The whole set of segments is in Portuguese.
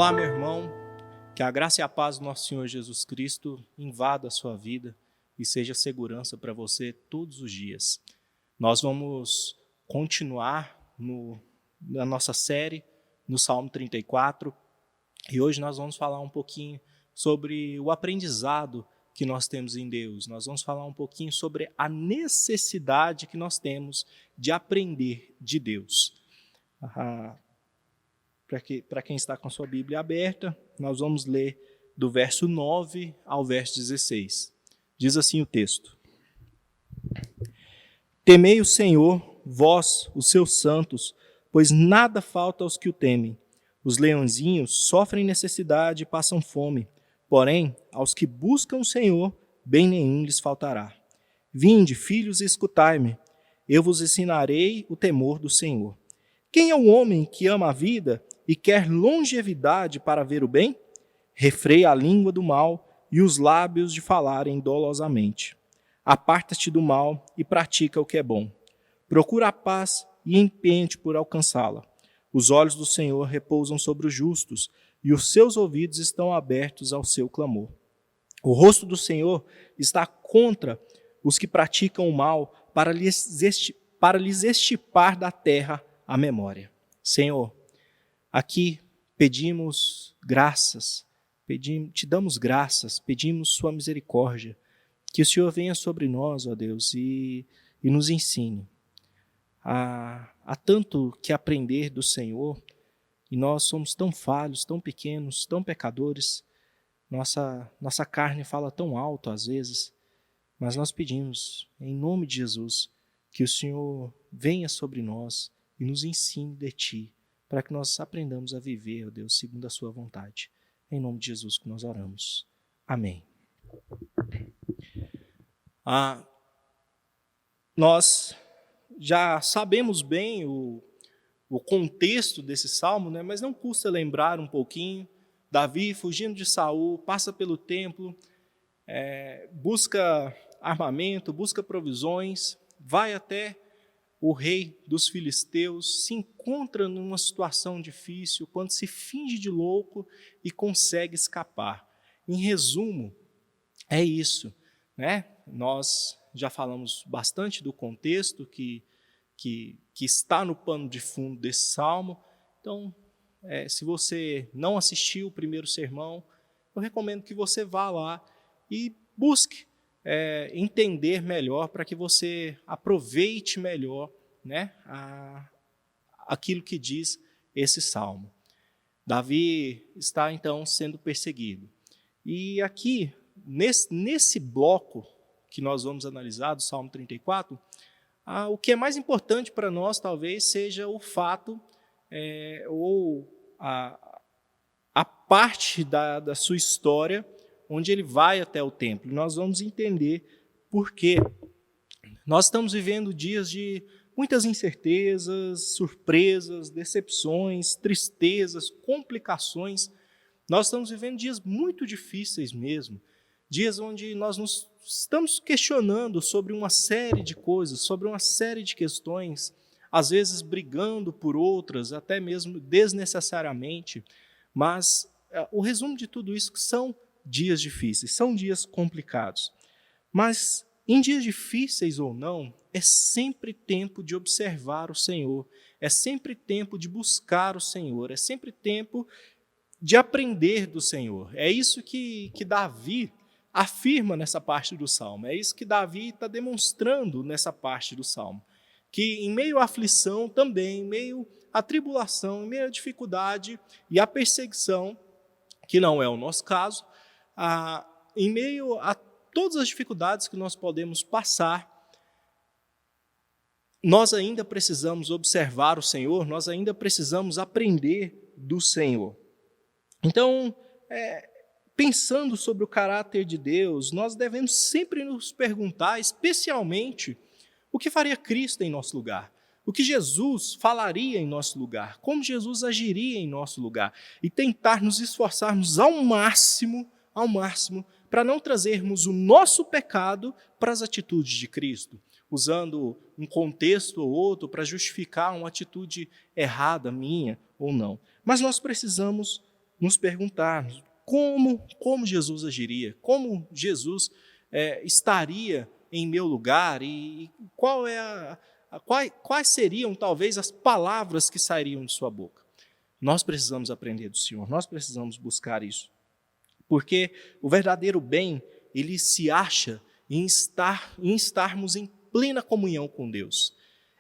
Olá, meu irmão, que a graça e a paz do nosso Senhor Jesus Cristo invada a sua vida e seja segurança para você todos os dias. Nós vamos continuar na nossa série no Salmo 34 e hoje nós vamos falar um pouquinho sobre o aprendizado que nós temos em Deus. Nós vamos falar um pouquinho sobre a necessidade que nós temos de aprender de Deus. Para quem está com a sua Bíblia aberta, nós vamos ler do verso 9 ao verso 16. Diz assim o texto: Temei o Senhor, vós, os seus santos, pois nada falta aos que o temem. Os leõezinhos sofrem necessidade e passam fome, porém, aos que buscam o Senhor, bem nenhum lhes faltará. Vinde, filhos, e escutai-me, eu vos ensinarei o temor do Senhor. Quem é o homem que ama a vida e quer longevidade para ver o bem? Refreia a língua do mal e os lábios de falarem dolosamente. Aparta-te do mal e pratica o que é bom. Procura a paz e empenha-te por alcançá-la. Os olhos do Senhor repousam sobre os justos e os seus ouvidos estão abertos ao seu clamor. O rosto do Senhor está contra os que praticam o mal para lhes extirpar da terra a memória. Senhor, aqui pedimos graças, te damos graças, pedimos sua misericórdia, que o Senhor venha sobre nós, ó Deus, e nos ensine. Há tanto que aprender do Senhor, e nós somos tão falhos, tão pequenos, tão pecadores, nossa carne fala tão alto às vezes, mas nós pedimos, em nome de Jesus, que o Senhor venha sobre nós e nos ensine de Ti, para que nós aprendamos a viver, ó Deus, segundo a Sua vontade. Em nome de Jesus que nós oramos. Amém. Nós já sabemos bem o contexto desse salmo, né? Mas não custa lembrar um pouquinho. Davi, fugindo de Saul, passa pelo templo, busca armamento, busca provisões, vai até o rei dos filisteus, se encontra numa situação difícil, quando se finge de louco e consegue escapar. Em resumo, é isso, né? Nós já falamos bastante do contexto que está no pano de fundo desse salmo. Então, se você não assistiu o primeiro sermão, eu recomendo que você vá lá e busque entender melhor, para que você aproveite melhor, né, aquilo que diz esse salmo. Davi está então sendo perseguido. E aqui, nesse bloco que nós vamos analisar, do Salmo 34, o que é mais importante para nós talvez seja o fato, ou a parte da sua história, onde ele vai até o templo. Nós vamos entender por quê. Nós estamos vivendo dias de muitas incertezas, surpresas, decepções, tristezas, complicações. Nós estamos vivendo dias muito difíceis mesmo, dias onde nós nos estamos questionando sobre uma série de coisas, sobre uma série de questões, às vezes brigando por outras, até mesmo desnecessariamente, mas o resumo de tudo isso são dias difíceis, são dias complicados. Mas em dias difíceis ou não, é sempre tempo de observar o Senhor, é sempre tempo de buscar o Senhor, é sempre tempo de aprender do Senhor. É isso que Davi afirma nessa parte do Salmo, é isso que Davi está demonstrando nessa parte do Salmo, que em meio à aflição também, em meio à tribulação, em meio à dificuldade e à perseguição, que não é o nosso caso, em meio a todas as dificuldades que nós podemos passar, nós ainda precisamos observar o Senhor, nós ainda precisamos aprender do Senhor. Então, pensando sobre o caráter de Deus, nós devemos sempre nos perguntar, especialmente, o que faria Cristo em nosso lugar? O que Jesus falaria em nosso lugar? Como Jesus agiria em nosso lugar? E tentar nos esforçarmos ao máximo, para não trazermos o nosso pecado para as atitudes de Cristo, usando um contexto ou outro para justificar uma atitude errada minha ou não. Mas nós precisamos nos perguntarmos como Jesus agiria, como Jesus estaria em meu lugar e quais seriam talvez as palavras que sairiam de sua boca. Nós precisamos aprender do Senhor, nós precisamos buscar isso, porque o verdadeiro bem, ele se acha em estarmos em plena comunhão com Deus.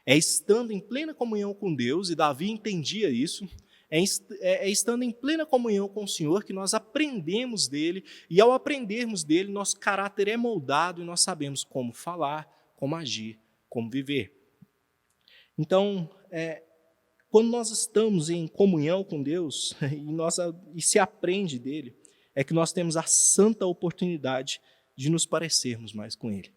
É estando em plena comunhão com Deus, e Davi entendia isso, é estando em plena comunhão com o Senhor que nós aprendemos dele, e ao aprendermos dele, nosso caráter é moldado e nós sabemos como falar, como agir, como viver. Então, quando nós estamos em comunhão com Deus e se aprende dele, é que nós temos a santa oportunidade de nos parecermos mais com ele.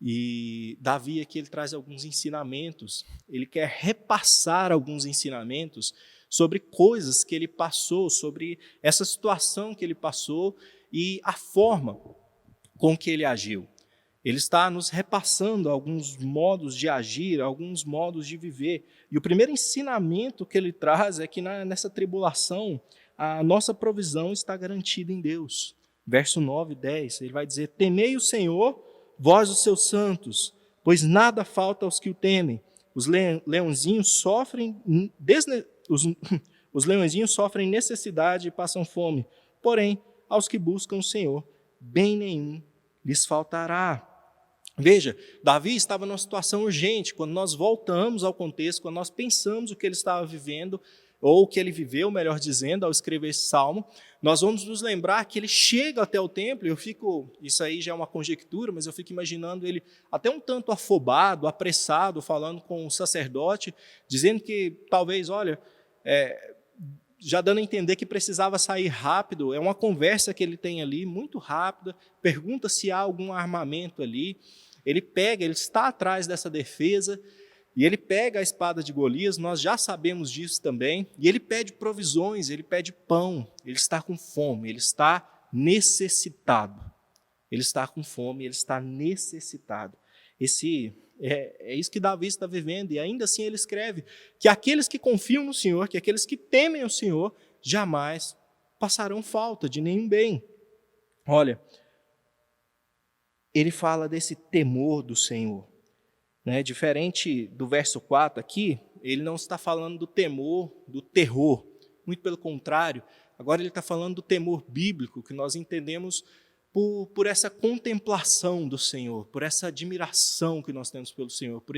E Davi aqui ele traz alguns ensinamentos, ele quer repassar alguns ensinamentos sobre coisas que ele passou, sobre essa situação que ele passou e a forma com que ele agiu. Ele está nos repassando alguns modos de agir, alguns modos de viver. E o primeiro ensinamento que ele traz é que nessa tribulação, a nossa provisão está garantida em Deus. Verso 9 e 10, ele vai dizer: temei o Senhor, vós os seus santos, pois nada falta aos que o temem. Os leõezinhos sofrem necessidade e passam fome, porém, aos que buscam o Senhor, bem nenhum lhes faltará. Veja, Davi estava numa situação urgente. Quando nós voltamos ao contexto, quando nós pensamos o que ele estava vivendo, ou o que ele viveu, melhor dizendo, ao escrever esse salmo, nós vamos nos lembrar que ele chega até o templo, isso aí já é uma conjectura, mas eu fico imaginando ele até um tanto afobado, apressado, falando com o sacerdote, dizendo que talvez, já dando a entender que precisava sair rápido. É uma conversa que ele tem ali, muito rápida, pergunta se há algum armamento ali, ele está atrás dessa defesa, e ele pega a espada de Golias, nós já sabemos disso também, e ele pede provisões, ele pede pão, ele está com fome, ele está necessitado. Ele está com fome, ele está necessitado. É isso que Davi está vivendo, e ainda assim ele escreve que aqueles que confiam no Senhor, que aqueles que temem o Senhor, jamais passarão falta de nenhum bem. Olha, ele fala desse temor do Senhor. Diferente do verso 4 aqui, ele não está falando do temor, do terror. Muito pelo contrário, agora ele está falando do temor bíblico, que nós entendemos por essa contemplação do Senhor, por essa admiração que nós temos pelo Senhor, por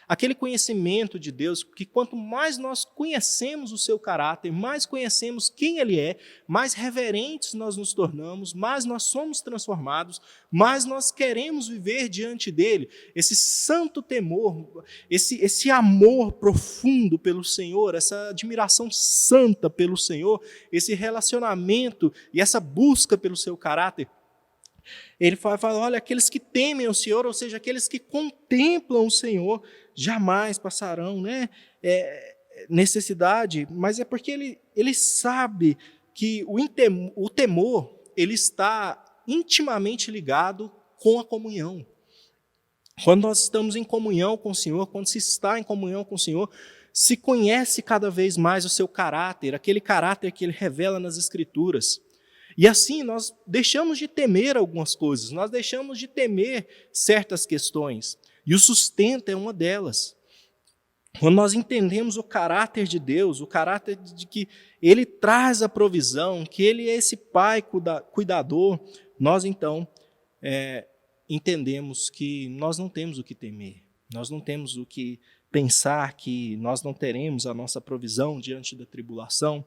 aquele conhecimento de Deus, que quanto mais nós conhecemos o seu caráter, mais conhecemos quem ele é, mais reverentes nós nos tornamos, mais nós somos transformados, mais nós queremos viver diante dele. Esse santo temor, esse amor profundo pelo Senhor, essa admiração santa pelo Senhor, esse relacionamento e essa busca pelo seu caráter. Ele fala, olha, aqueles que temem o Senhor, ou seja, aqueles que contemplam o Senhor, jamais passarão necessidade, mas é porque ele sabe que o temor ele está intimamente ligado com a comunhão. Quando nós estamos em comunhão com o Senhor, quando se está em comunhão com o Senhor, se conhece cada vez mais o seu caráter, aquele caráter que ele revela nas Escrituras. E assim nós deixamos de temer algumas coisas, nós deixamos de temer certas questões. E o sustento é uma delas. Quando nós entendemos o caráter de Deus, o caráter de que Ele traz a provisão, que Ele é esse Pai cuidador, nós então entendemos que nós não temos o que temer, nós não temos o que pensar que nós não teremos a nossa provisão diante da tribulação.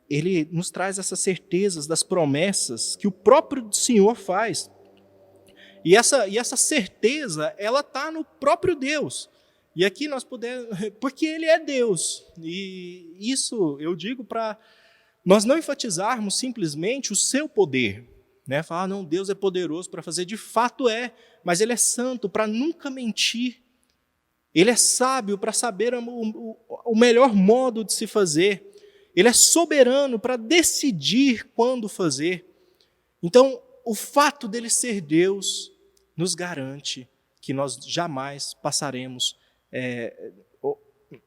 Ele nos traz essas certezas das promessas que o próprio Senhor faz. E essa certeza, ela está no próprio Deus. E aqui nós podemos, porque Ele é Deus. E isso eu digo para nós não enfatizarmos simplesmente o seu poder. Falar, não, Deus é poderoso para fazer, de fato mas Ele é santo para nunca mentir. Ele é sábio para saber o melhor modo de se fazer. Ele é soberano para decidir quando fazer. Então, o fato dele ser Deus nos garante que nós jamais passaremos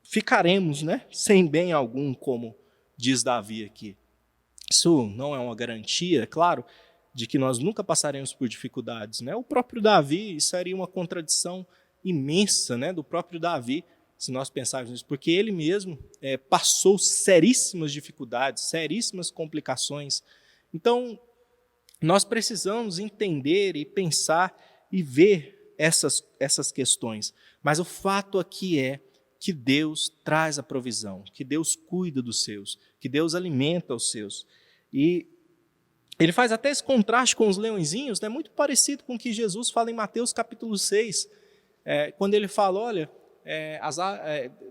ficaremos, né, sem bem algum, como diz Davi aqui. Isso não é uma garantia, é claro, de que nós nunca passaremos por dificuldades, né? O próprio Davi, isso seria uma contradição imensa, né, do próprio Davi, se nós pensarmos nisso, porque ele mesmo passou seríssimas dificuldades, seríssimas complicações. Então, nós precisamos entender e pensar e ver essas questões. Mas o fato aqui é que Deus traz a provisão, que Deus cuida dos seus, que Deus alimenta os seus. E ele faz até esse contraste com os leõezinhos, né, muito parecido com o que Jesus fala em Mateus capítulo 6, quando ele fala, olha,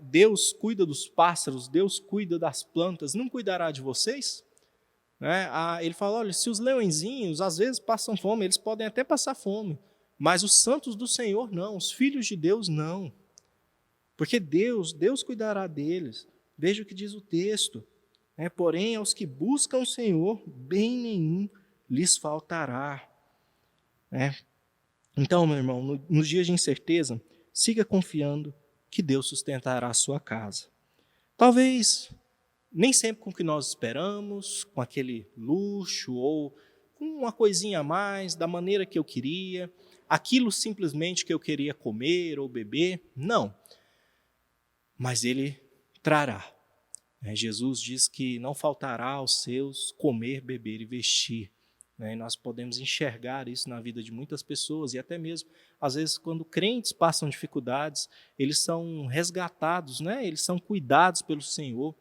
Deus cuida dos pássaros, Deus cuida das plantas, não cuidará de vocês? Né? Ele fala, olha, se os leõezinhos às vezes passam fome, eles podem até passar fome, mas os santos do Senhor não, os filhos de Deus não. Porque Deus cuidará deles. Veja o que diz o texto. Porém, aos que buscam o Senhor, bem nenhum lhes faltará. Então, meu irmão, nos dias de incerteza, siga confiando que Deus sustentará a sua casa. Talvez nem sempre com o que nós esperamos, com aquele luxo ou com uma coisinha a mais, da maneira que eu queria, aquilo simplesmente que eu queria comer ou beber. Não. Mas Ele trará. Jesus diz que não faltará aos seus comer, beber e vestir. E nós podemos enxergar isso na vida de muitas pessoas e até mesmo, às vezes, quando crentes passam dificuldades, eles são resgatados, eles são cuidados pelo Senhor.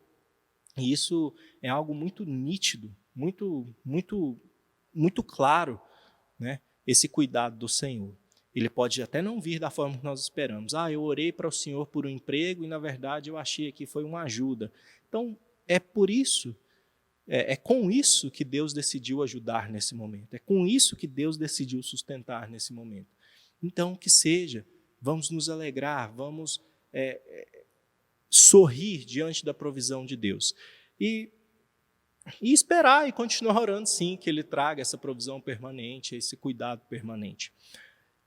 E isso é algo muito nítido, muito claro, esse cuidado do Senhor. Ele pode até não vir da forma que nós esperamos. Eu orei para o Senhor por um emprego e, na verdade, eu achei que foi uma ajuda. Então, é por isso, é com isso que Deus decidiu ajudar nesse momento. É com isso que Deus decidiu sustentar nesse momento. Então, que seja, vamos nos alegrar, vamos sorrir diante da provisão de Deus. E esperar e continuar orando, sim, que Ele traga essa provisão permanente, esse cuidado permanente.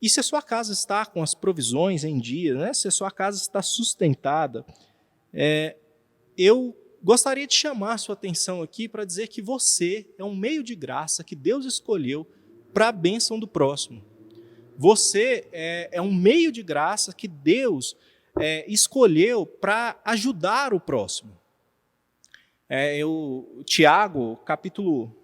E se a sua casa está com as provisões em dia, se a sua casa está sustentada, eu gostaria de chamar a sua atenção aqui para dizer que você é um meio de graça que Deus escolheu para a bênção do próximo. Você é um meio de graça que Deus escolheu para ajudar o próximo. Tiago, capítulo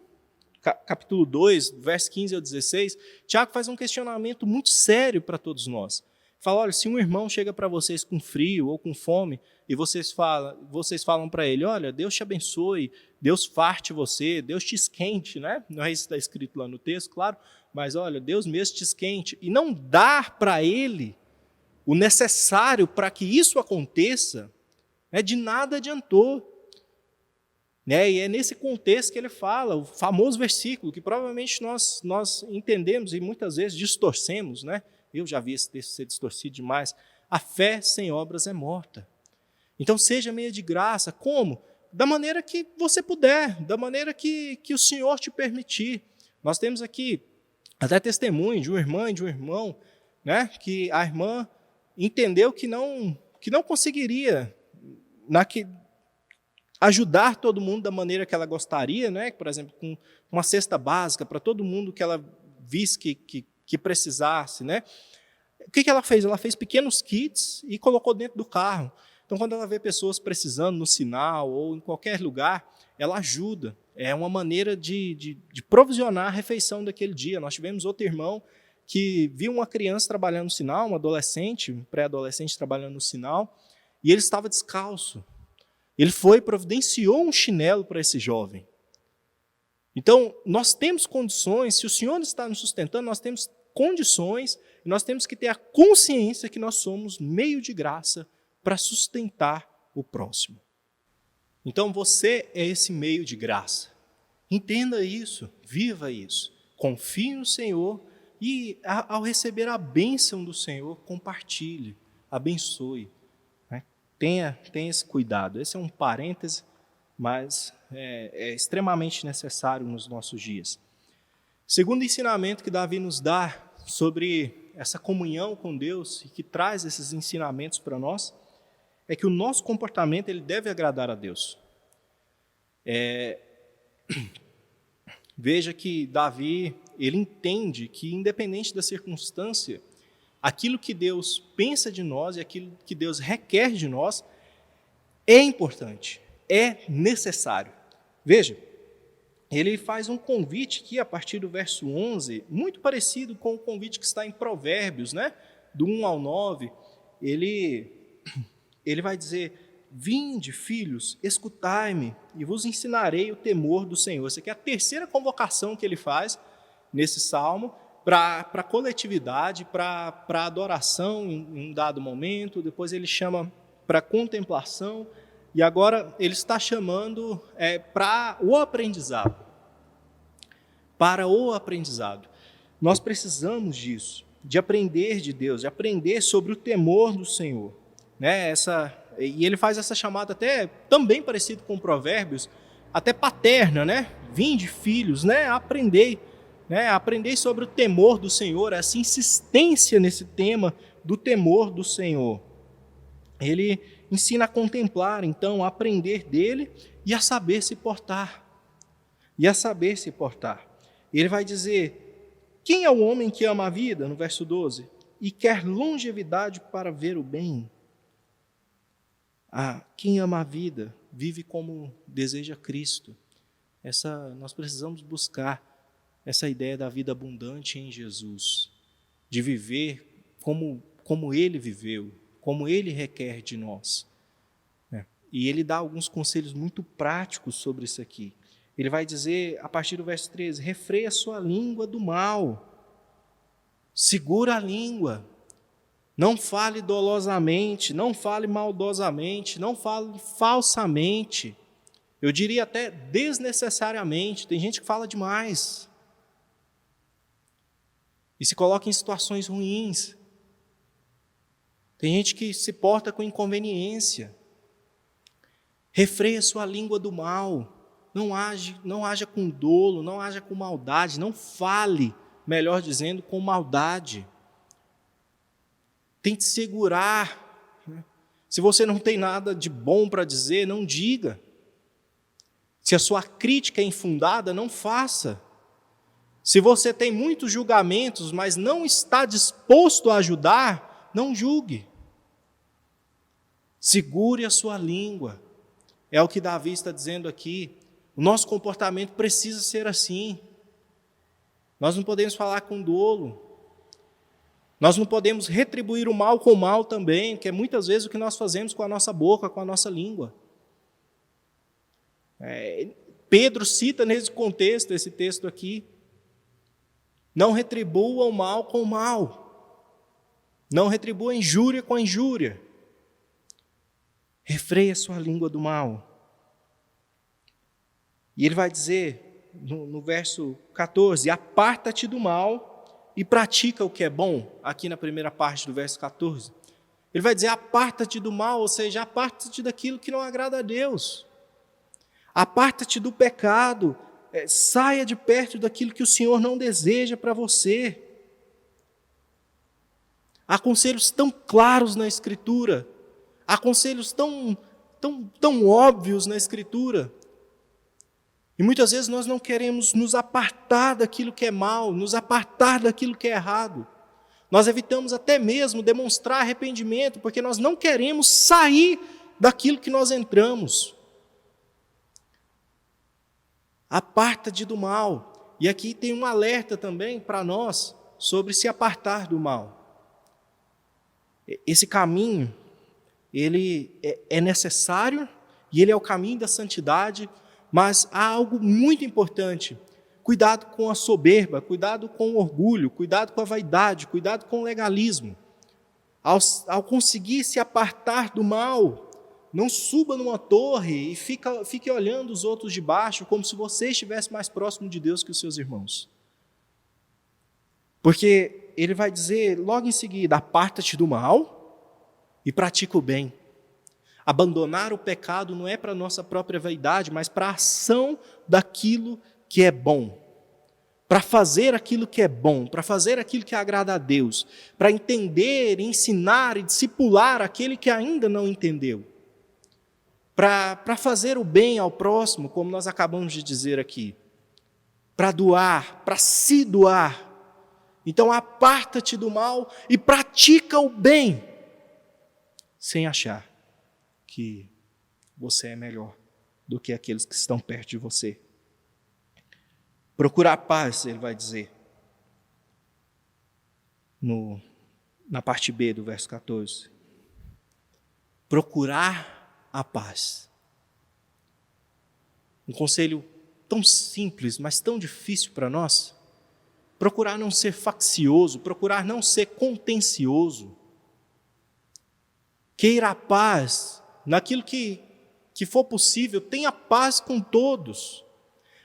2, verso 15 ao 16, Tiago faz um questionamento muito sério para todos nós. Fala, olha, se um irmão chega para vocês com frio ou com fome, e vocês falam para ele, olha, Deus te abençoe, Deus farte você, Deus te esquente, Não é isso que está escrito lá no texto, claro, mas olha, Deus mesmo te esquente, e não dar para ele o necessário para que isso aconteça, de nada adiantou. E é nesse contexto que ele fala, o famoso versículo, que provavelmente nós entendemos e muitas vezes distorcemos, Eu já vi esse texto ser distorcido demais. A fé sem obras é morta. Então seja meio de graça. Como? Da maneira que você puder, da maneira que o Senhor te permitir. Nós temos aqui até testemunho de uma irmã e de um irmão, que a irmã entendeu que não conseguiria ajudar todo mundo da maneira que ela gostaria, por exemplo, com uma cesta básica para todo mundo que ela visse que precisasse. O que ela fez? Ela fez pequenos kits e colocou dentro do carro. Então, quando ela vê pessoas precisando no sinal ou em qualquer lugar, ela ajuda. É uma maneira de provisionar a refeição daquele dia. Nós tivemos outro irmão que viu uma criança trabalhando no sinal, um adolescente, um pré-adolescente trabalhando no sinal, e ele estava descalço. Ele providenciou um chinelo para esse jovem. Então, nós temos condições, se o Senhor está nos sustentando, nós temos condições, e nós temos que ter a consciência que nós somos meio de graça para sustentar o próximo. Então, você é esse meio de graça. Entenda isso, viva isso, confie no Senhor e, ao receber a bênção do Senhor, compartilhe, abençoe. Tenha esse cuidado. Esse é um parêntese, mas é extremamente necessário nos nossos dias. Segundo ensinamento que Davi nos dá sobre essa comunhão com Deus e que traz esses ensinamentos para nós, é que o nosso comportamento ele deve agradar a Deus. Veja que Davi, ele entende que, independente da circunstância, aquilo que Deus pensa de nós e aquilo que Deus requer de nós é importante, é necessário. Veja, ele faz um convite aqui a partir do verso 11, muito parecido com o convite que está em Provérbios, né? Do 1 ao 9, ele vai dizer: vinde, filhos, escutai-me, e vos ensinarei o temor do Senhor. Essa aqui é a terceira convocação que ele faz nesse salmo, para a coletividade, para a adoração em um dado momento, depois ele chama para contemplação, e agora ele está chamando para o aprendizado. Para o aprendizado. Nós precisamos disso, de aprender de Deus, de aprender sobre o temor do Senhor. Né? E ele faz essa chamada até também parecido com Provérbios, até paterna, né? Vinde, filhos, né? Aprendei sobre o temor do Senhor, essa insistência nesse tema do temor do Senhor. Ele ensina a contemplar, então, a aprender dele e a saber se portar. Ele vai dizer: quem é o homem que ama a vida, no verso 12, e quer longevidade para ver o bem? Quem ama a vida vive como deseja Cristo. Nós precisamos buscar essa ideia da vida abundante em Jesus, de viver como Ele viveu, como Ele requer de nós. E ele dá alguns conselhos muito práticos sobre isso aqui. Ele vai dizer, a partir do verso 13, refreia a sua língua do mal, segura a língua, não fale dolosamente, não fale maldosamente, não fale falsamente, eu diria até desnecessariamente. Tem gente que fala demais e se coloca em situações ruins. Tem gente que se porta com inconveniência. Refreia sua língua do mal, não haja com dolo, não haja com maldade, não fale, melhor dizendo, com maldade. Tente segurar. Se você não tem nada de bom para dizer, não diga. Se a sua crítica é infundada, não faça. Se você tem muitos julgamentos, mas não está disposto a ajudar, não julgue. Segure a sua língua. É o que Davi está dizendo aqui. O nosso comportamento precisa ser assim. Nós não podemos falar com dolo. Nós não podemos retribuir o mal com o mal também, que é muitas vezes o que nós fazemos com a nossa boca, com a nossa língua. Pedro cita nesse contexto, esse texto aqui: não retribua o mal com o mal. Não retribua a injúria com a injúria. Refreia sua língua do mal. E ele vai dizer, no verso 14, aparta-te do mal e pratica o que é bom, aqui na primeira parte do verso 14. Ele vai dizer, aparta-te do mal, ou seja, aparta-te daquilo que não agrada a Deus. Aparta-te do pecado, saia de perto daquilo que o Senhor não deseja para você. Há conselhos tão claros na Escritura, há conselhos tão óbvios na Escritura. E muitas vezes nós não queremos nos apartar daquilo que é mal, nos apartar daquilo que é errado. Nós evitamos até mesmo demonstrar arrependimento, porque nós não queremos sair daquilo que nós entramos. Aparta-te do mal. E aqui tem um alerta também para nós sobre se apartar do mal. Esse caminho, ele é necessário e ele é o caminho da santidade, mas há algo muito importante: cuidado com a soberba, cuidado com o orgulho, cuidado com a vaidade, cuidado com o legalismo. Ao conseguir se apartar do mal, não suba numa torre e fique olhando os outros de baixo como se você estivesse mais próximo de Deus que os seus irmãos. Porque ele vai dizer logo em seguida, aparta-te do mal e pratica o bem. Abandonar o pecado não é para a nossa própria vaidade, mas para a ação daquilo que é bom. para fazer aquilo que é bom, para fazer aquilo que agrada a Deus, para entender, ensinar e discipular aquele que ainda não entendeu, para fazer o bem ao próximo, como nós acabamos de dizer aqui, para doar, para se doar. Então aparta-te do mal e pratica o bem, sem achar que você é melhor do que aqueles que estão perto de você. Procurar paz, ele vai dizer, na parte B do verso 14. Procurar a paz. Um conselho tão simples, mas tão difícil para nós. Procurar não ser faccioso, procurar não ser contencioso. Queira a paz naquilo que for possível, tenha paz com todos.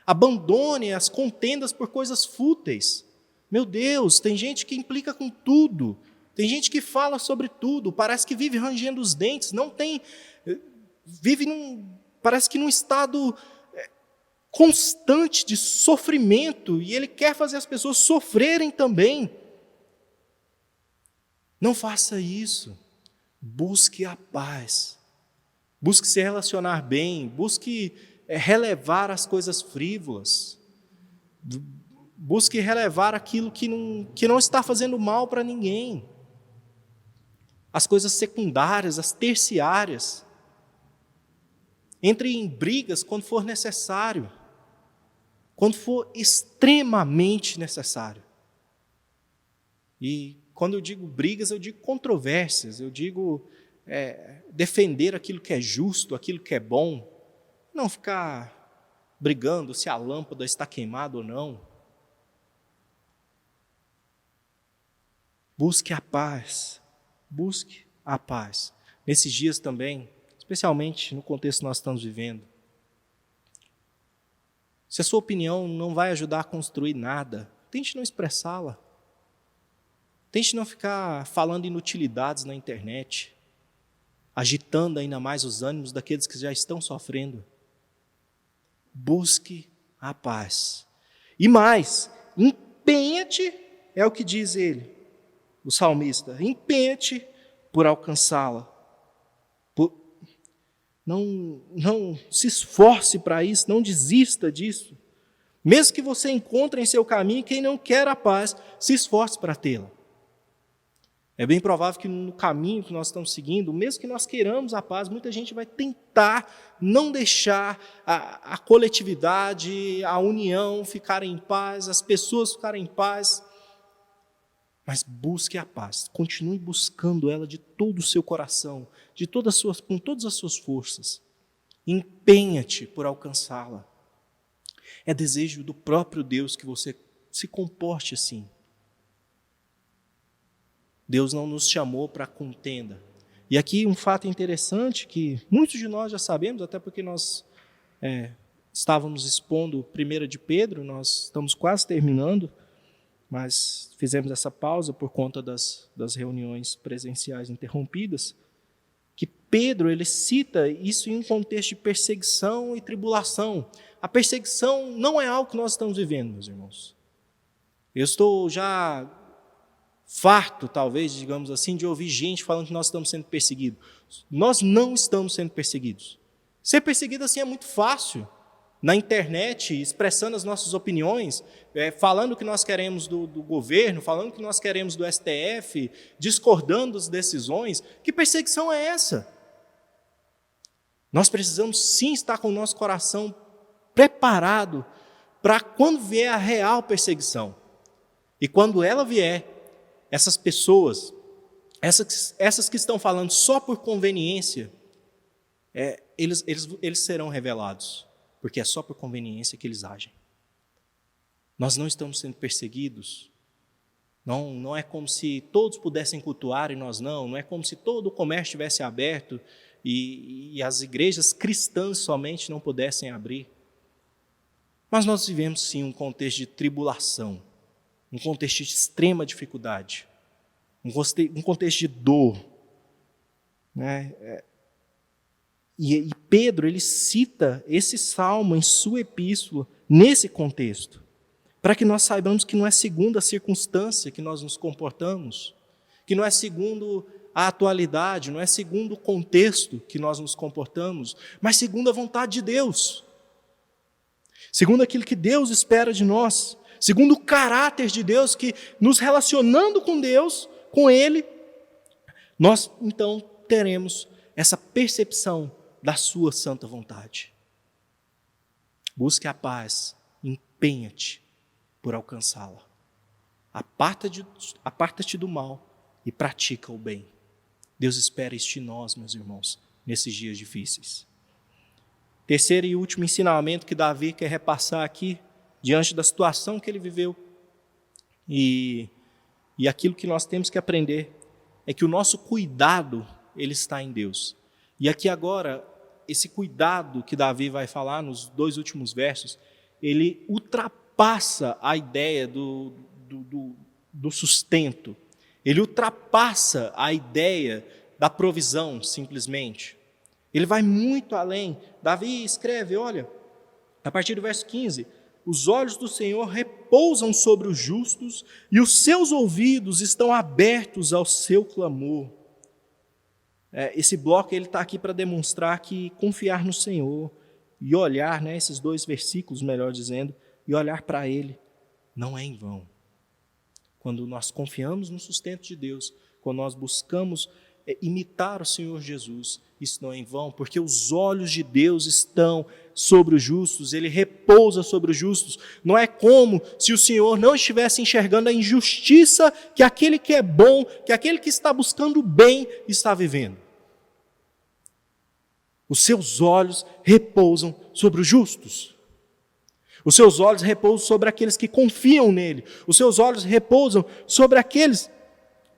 Abandone as contendas por coisas fúteis. Meu Deus, tem gente que implica com tudo. Tem gente que fala sobre tudo, parece que vive rangendo os dentes, parece que num estado constante de sofrimento, e ele quer fazer as pessoas sofrerem também. Não faça isso. Busque a paz. Busque se relacionar bem, busque relevar as coisas frívolas. Busque relevar aquilo que não está fazendo mal para ninguém. As coisas secundárias, as terciárias. Entre em brigas quando for necessário. Quando for extremamente necessário. E quando eu digo brigas, eu digo controvérsias, eu digo defender aquilo que é justo, aquilo que é bom. Não ficar brigando se a lâmpada está queimada ou não. Busque a paz. Busque a paz. Nesses dias também, especialmente no contexto que nós estamos vivendo. Se a sua opinião não vai ajudar a construir nada, tente não expressá-la. Tente não ficar falando inutilidades na internet, agitando ainda mais os ânimos daqueles que já estão sofrendo. Busque a paz. E mais, empenha-te, é o que diz ele, o salmista, empenha-te por alcançá-la. Não se esforce para isso, não desista disso. Mesmo que você encontre em seu caminho quem não quer a paz, se esforce para tê-la. É bem provável que no caminho que nós estamos seguindo, mesmo que nós queiramos a paz, muita gente vai tentar não deixar a coletividade, a união ficarem em paz, as pessoas ficarem em paz. Mas busque a paz, continue buscando ela de todo o seu coração, com todas as suas forças. Empenha-te por alcançá-la. É desejo do próprio Deus que você se comporte assim. Deus não nos chamou para contenda. E aqui um fato interessante que muitos de nós já sabemos, até porque nós estávamos expondo 1 de Pedro, nós estamos quase terminando, mas fizemos essa pausa por conta das reuniões presenciais interrompidas, que Pedro ele cita isso em um contexto de perseguição e tribulação. A perseguição não é algo que nós estamos vivendo, meus irmãos. Eu estou já farto, talvez, digamos assim, de ouvir gente falando que nós estamos sendo perseguidos. Nós não estamos sendo perseguidos. Ser perseguido assim é muito fácil. Na internet, expressando as nossas opiniões, falando o que nós queremos do governo, falando o que nós queremos do STF, discordando das decisões. Que perseguição é essa? Nós precisamos sim estar com o nosso coração preparado para quando vier a real perseguição. E quando ela vier, essas pessoas, essas que estão falando só por conveniência, eles serão revelados. Porque é só por conveniência que eles agem. Nós não estamos sendo perseguidos. Não é como se todos pudessem cultuar e nós não. Não é como se todo o comércio estivesse aberto e as igrejas cristãs somente não pudessem abrir. Mas nós vivemos sim um contexto de tribulação, um contexto de extrema dificuldade, um contexto de dor, né? E Pedro, ele cita esse salmo em sua epístola, nesse contexto, para que nós saibamos que não é segundo a circunstância que nós nos comportamos, que não é segundo a atualidade, não é segundo o contexto que nós nos comportamos, mas segundo a vontade de Deus, segundo aquilo que Deus espera de nós, segundo o caráter de Deus, que nos relacionando com Deus, com Ele, nós então teremos essa percepção da sua santa vontade. Busque a paz, empenha-te por alcançá-la. Aparta-te do mal e pratica o bem. Deus espera isso de nós, meus irmãos, nesses dias difíceis. Terceiro e último ensinamento que Davi quer repassar aqui, diante da situação que ele viveu, e aquilo que nós temos que aprender, é que o nosso cuidado, ele está em Deus. E aqui agora, esse cuidado que Davi vai falar nos 2 últimos versos, ele ultrapassa a ideia do sustento. Ele ultrapassa a ideia da provisão, simplesmente. Ele vai muito além. Davi escreve, olha, a partir do verso 15, os olhos do Senhor repousam sobre os justos e os seus ouvidos estão abertos ao seu clamor. Esse bloco ele está aqui para demonstrar que confiar no Senhor e olhar, esses 2 versículos, melhor dizendo, e olhar para Ele, não é em vão. Quando nós confiamos no sustento de Deus, quando nós buscamos imitar o Senhor Jesus, isso não é em vão, porque os olhos de Deus estão sobre os justos, Ele repousa sobre os justos. Não é como se o Senhor não estivesse enxergando a injustiça que aquele que é bom, que aquele que está buscando o bem está vivendo. Os seus olhos repousam sobre os justos. Os seus olhos repousam sobre aqueles que confiam nele. Os seus olhos repousam sobre aqueles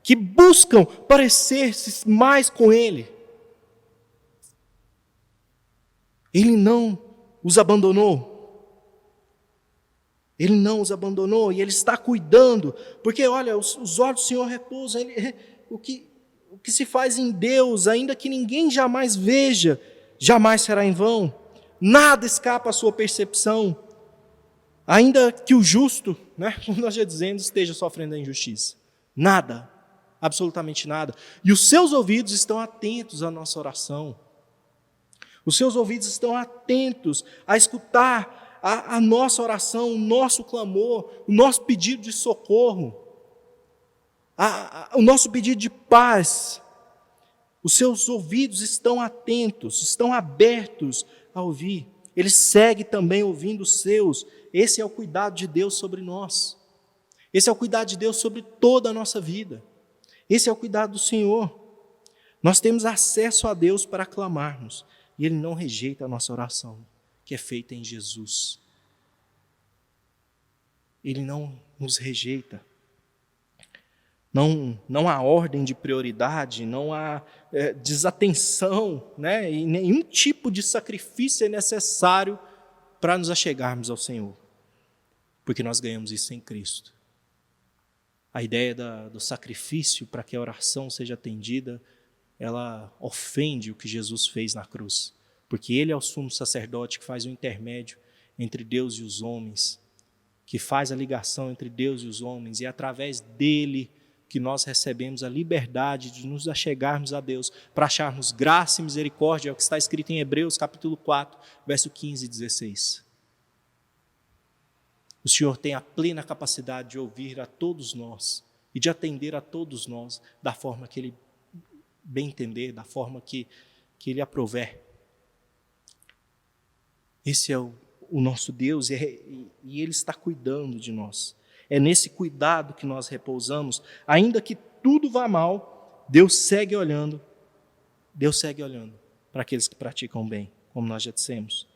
que buscam parecer-se mais com ele. Ele não os abandonou. Ele não os abandonou e Ele está cuidando. Porque, olha, os olhos do Senhor repousam. O que se faz em Deus, ainda que ninguém jamais veja, jamais será em vão. Nada escapa à sua percepção. Ainda que o justo, como nós já dizemos, esteja sofrendo a injustiça. Nada, absolutamente nada. E os seus ouvidos estão atentos à nossa oração. Os seus ouvidos estão atentos a escutar a nossa oração, o nosso clamor, o nosso pedido de socorro, o nosso pedido de paz. Os seus ouvidos estão atentos, estão abertos a ouvir. Ele segue também ouvindo os seus. Esse é o cuidado de Deus sobre nós. Esse é o cuidado de Deus sobre toda a nossa vida. Esse é o cuidado do Senhor. Nós temos acesso a Deus para clamarmos. E Ele não rejeita a nossa oração, que é feita em Jesus. Ele não nos rejeita. Não há ordem de prioridade, não há desatenção, e nenhum tipo de sacrifício é necessário para nos achegarmos ao Senhor, porque nós ganhamos isso em Cristo. A ideia do sacrifício para que a oração seja atendida, ela ofende o que Jesus fez na cruz, porque Ele é o sumo sacerdote que faz o intermédio entre Deus e os homens, que faz a ligação entre Deus e os homens, e é através dele que nós recebemos a liberdade de nos achegarmos a Deus, para acharmos graça e misericórdia, é o que está escrito em Hebreus, capítulo 4, verso 15 e 16. O Senhor tem a plena capacidade de ouvir a todos nós, e de atender a todos nós, da forma que Ele bem entender, da forma que Ele aprouver. Esse é o nosso Deus, e Ele está cuidando de nós. É nesse cuidado que nós repousamos. Ainda que tudo vá mal, Deus segue olhando para aqueles que praticam bem, como nós já dissemos.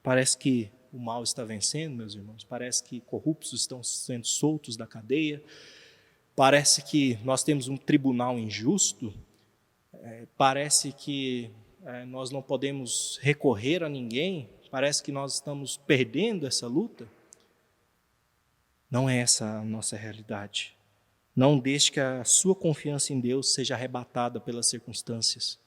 Parece que o mal está vencendo, meus irmãos, parece que corruptos estão sendo soltos da cadeia, parece que nós temos um tribunal injusto, parece que nós não podemos recorrer a ninguém, parece que nós estamos perdendo essa luta. Não é essa a nossa realidade. Não deixe que a sua confiança em Deus seja arrebatada pelas circunstâncias.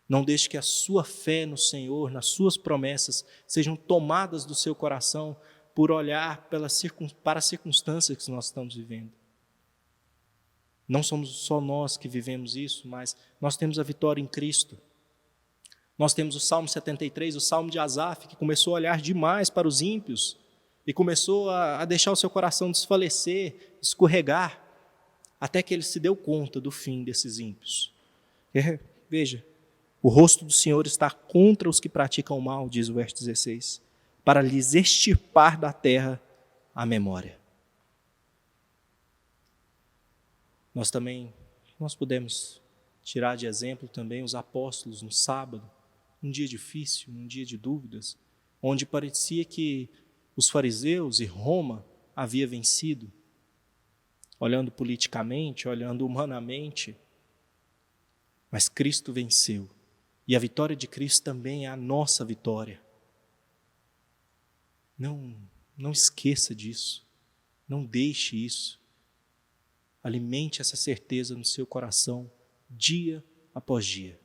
Não deixe que a sua fé no Senhor, nas suas promessas, sejam tomadas do seu coração por olhar para as circunstâncias que nós estamos vivendo. Não somos só nós que vivemos isso, mas nós temos a vitória em Cristo. Nós temos o Salmo 73, o Salmo de Asaf, que começou a olhar demais para os ímpios e começou a deixar o seu coração desfalecer, escorregar, até que ele se deu conta do fim desses ímpios. Veja, o rosto do Senhor está contra os que praticam o mal, diz o verso 16, para lhes extirpar da terra a memória. Nós podemos tirar de exemplo também os apóstolos no sábado, um dia difícil, um dia de dúvidas, onde parecia que os fariseus e Roma havia vencido, olhando politicamente, olhando humanamente, mas Cristo venceu, e a vitória de Cristo também é a nossa vitória. Não esqueça disso, não deixe isso. Alimente essa certeza no seu coração, dia após dia.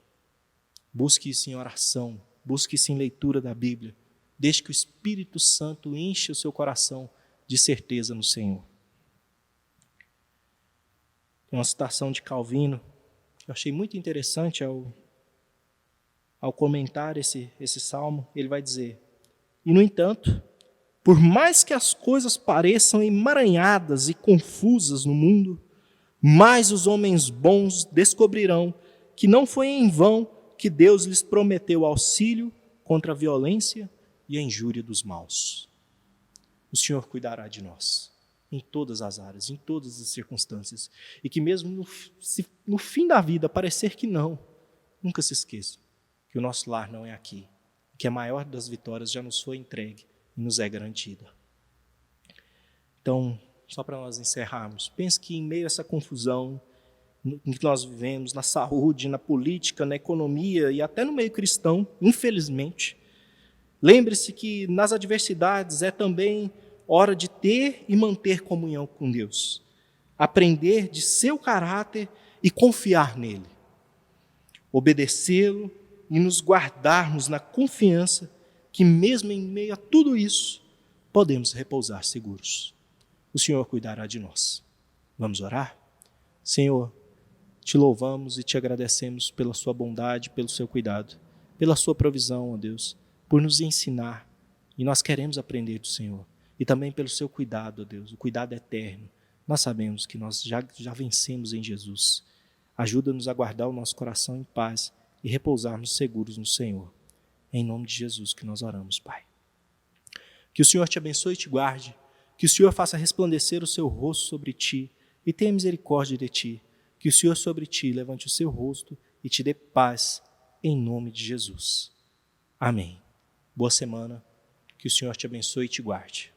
Busque isso em oração, busque isso em leitura da Bíblia. Deixe que o Espírito Santo enche o seu coração de certeza no Senhor. Tem uma citação de Calvino, que eu achei muito interessante ao comentar esse salmo. Ele vai dizer: e no entanto, por mais que as coisas pareçam emaranhadas e confusas no mundo, mais os homens bons descobrirão que não foi em vão que Deus lhes prometeu auxílio contra a violência e a injúria dos maus. O Senhor cuidará de nós, em todas as áreas, em todas as circunstâncias, e que mesmo no fim da vida parecer que não, nunca se esqueça que o nosso lar não é aqui, que a maior das vitórias já nos foi entregue e nos é garantida. Então, só para nós encerrarmos, pense que em meio a essa confusão em que nós vivemos, na saúde, na política, na economia e até no meio cristão, infelizmente, lembre-se que nas adversidades é também hora de ter e manter comunhão com Deus, aprender de seu caráter e confiar nele, obedecê-lo e nos guardarmos na confiança que mesmo em meio a tudo isso, podemos repousar seguros. O Senhor cuidará de nós. Vamos orar? Senhor, te louvamos e te agradecemos pela sua bondade, pelo seu cuidado, pela sua provisão, ó Deus, por nos ensinar, e nós queremos aprender do Senhor, e também pelo seu cuidado, ó Deus, o cuidado eterno. Nós sabemos que nós já vencemos em Jesus. Ajuda-nos a guardar o nosso coração em paz e repousarmos seguros no Senhor. É em nome de Jesus que nós oramos, Pai. Que o Senhor te abençoe e te guarde, que o Senhor faça resplandecer o seu rosto sobre ti e tenha misericórdia de ti. Que o Senhor sobre ti levante o seu rosto e te dê paz, em nome de Jesus. Amém. Boa semana, que o Senhor te abençoe e te guarde.